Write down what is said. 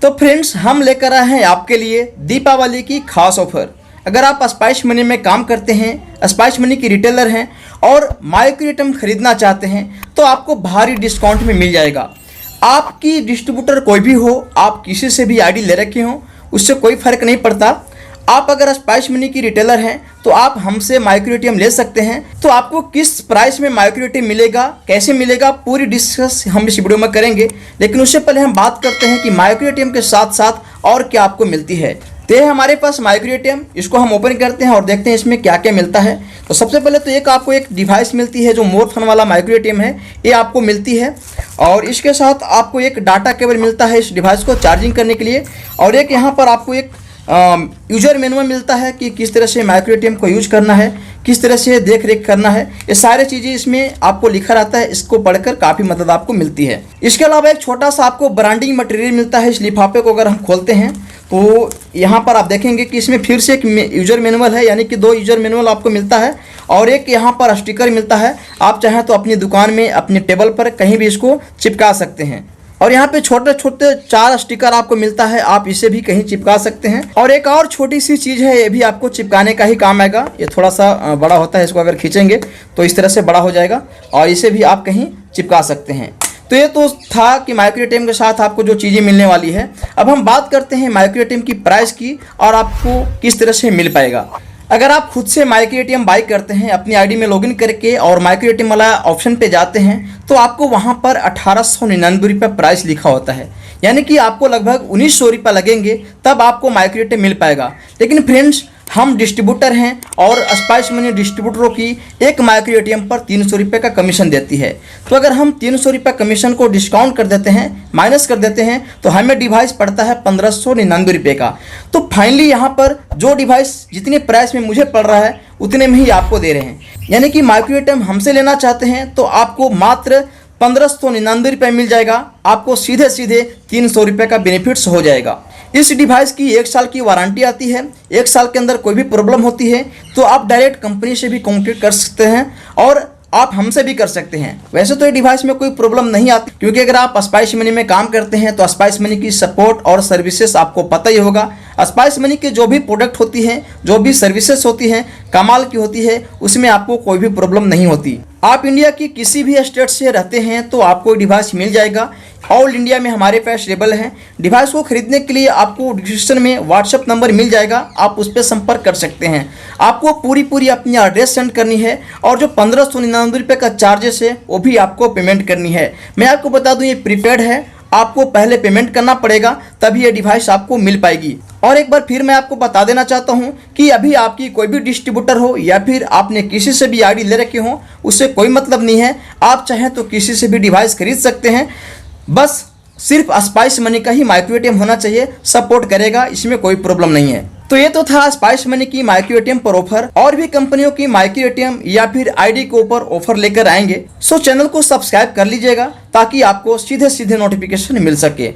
तो फ्रेंड्स, हम लेकर आए हैं आपके लिए दीपावली की खास ऑफर। अगर आप स्पाइस मनी में काम करते हैं, स्पाइस मनी की रिटेलर हैं और माइक्रो एटीएम खरीदना चाहते हैं तो आपको भारी डिस्काउंट में मिल जाएगा। आपकी डिस्ट्रीब्यूटर कोई भी हो, आप किसी से भी आईडी ले रखे हो, उससे कोई फर्क नहीं पड़ता। आप अगर स्पाइस मनी की रिटेलर हैं तो आप हमसे माइक्रो एटीएम ले सकते हैं। तो आपको किस प्राइस में माइक्रो एटीएम मिलेगा, कैसे मिलेगा, पूरी डिस्कस हम इस वीडियो में करेंगे। लेकिन उससे पहले हम बात करते हैं कि माइक्रो एटीएम के साथ साथ और क्या आपको मिलती है। तो ये हमारे पास माइक्रो एटीएम, इसको हम ओपन करते हैं और देखते हैं इसमें क्या क्या मिलता है। तो सबसे पहले तो आपको एक डिवाइस मिलती है जो मोर फन वाला माइक्रो एटीएम है, ये आपको मिलती है। और इसके साथ आपको एक डाटा केबल मिलता है इस डिवाइस को चार्जिंग करने के लिए। और एक यहाँ पर आपको एक यूजर मैनुअल मिलता है कि किस तरह से माइक्रो एटीएम को यूज करना है, किस तरह से देख रेख करना है। ये सारी चीज़ें इसमें आपको लिखा रहता है। इसको पढ़कर काफ़ी मदद आपको मिलती है। इसके अलावा एक छोटा सा आपको ब्रांडिंग मटेरियल मिलता है। इस लिफाफे को अगर हम खोलते हैं तो यहाँ पर आप देखेंगे कि इसमें फिर से एक यूजर मैनुअल है, यानी कि 2 यूजर मैनुअल आपको मिलता है। और एक यहाँ पर स्टिकर मिलता है। आप चाहें तो अपनी दुकान में, अपने टेबल पर कहीं भी इसको चिपका सकते हैं। और यहाँ पे छोटे छोटे 4 स्टिकर आपको मिलता है, आप इसे भी कहीं चिपका सकते हैं। और एक और छोटी सी चीज़ है, ये भी आपको चिपकाने का ही काम आएगा। ये थोड़ा सा बड़ा होता है, इसको अगर खींचेंगे तो इस तरह से बड़ा हो जाएगा और इसे भी आप कहीं चिपका सकते हैं। तो ये तो था कि माइक्रो एटीएम के साथ आपको जो चीज़ें मिलने वाली है। अब हम बात करते हैं माइक्रो एटीएम की प्राइस की और आपको किस तरह से मिल पाएगा। अगर आप खुद से माइक्रो एटीएम बाई करते हैं, अपनी आईडी में लॉगिन करके और माइक्रो एटीएम वाला ऑप्शन पे जाते हैं तो आपको वहां पर 1899 रुपये प्राइस लिखा होता है, यानी कि आपको लगभग 1900 रुपये लगेंगे तब आपको माइक्रो एटीएम मिल पाएगा। लेकिन फ्रेंड्स, हम डिस्ट्रीब्यूटर हैं और स्पाइस मनी डिस्ट्रीब्यूटरों की एक माइक्रो एटीएम पर 300 रुपये का कमीशन देती है। तो अगर हम 300 रुपये कमीशन को डिस्काउंट कर देते हैं, माइनस कर देते हैं, तो हमें डिवाइस पड़ता है 1599 रुपये का। तो फाइनली यहाँ पर जो डिवाइस जितने प्राइस में मुझे पड़ रहा है उतने में ही आपको दे रहे हैं। यानी कि माइक्रो एटीएम हमसे लेना चाहते हैं तो आपको मात्र 1599 रुपये मिल जाएगा। आपको सीधे सीधे 300 रुपये का बेनिफिट्स हो जाएगा। इस डिवाइस की 1 साल की वारंटी आती है। 1 साल के अंदर कोई भी प्रॉब्लम होती है तो आप डायरेक्ट कंपनी से भी कॉन्टेक्ट कर सकते हैं और आप हमसे भी कर सकते हैं। वैसे तो ये डिवाइस में कोई प्रॉब्लम नहीं आती, क्योंकि अगर आप स्पाइस मनी में काम करते हैं तो स्पाइस मनी की सपोर्ट और सर्विसेज आपको पता ही होगा। स्पाइस मनी के जो भी प्रोडक्ट होती हैं, जो भी सर्विसेज होती हैं, कमाल की होती है, उसमें आपको कोई भी प्रॉब्लम नहीं होती। आप इंडिया की किसी भी स्टेट से रहते हैं तो आपको डिवाइस मिल जाएगा। ऑल इंडिया में हमारे पास अवेलेबल है। डिवाइस को खरीदने के लिए आपको डिस्क्रिप्शन में व्हाट्सएप नंबर मिल जाएगा, आप उस पर संपर्क कर सकते हैं। आपको पूरी अपनी एड्रेस सेंड करनी है और जो 1599 रुपये का चार्जेस है वो भी आपको पेमेंट करनी है। मैं आपको बता दूं, ये प्रीपेड है, आपको पहले पेमेंट करना पड़ेगा तभी ये डिवाइस आपको मिल पाएगी। और एक बार फिर मैं आपको बता देना चाहता हूं कि अभी आपकी कोई भी डिस्ट्रीब्यूटर हो या फिर आपने किसी से भी आईडी ले रखी हो, उससे कोई मतलब नहीं है। आप चाहें तो किसी से भी डिवाइस खरीद सकते हैं। बस सिर्फ स्पाइस मनी का ही माइक्रो एटीएम होना चाहिए, सपोर्ट करेगा, इसमें कोई प्रॉब्लम नहीं है। तो ये तो था स्पाइस मनी की माइक्रो एटीएम पर ऑफर। और भी कंपनियों की माइक्रो एटीएम या फिर आईडी के ऊपर ऑफर लेकर आएंगे। सो चैनल को सब्सक्राइब कर लीजिएगा ताकि आपको सीधे सीधे नोटिफिकेशन मिल सके।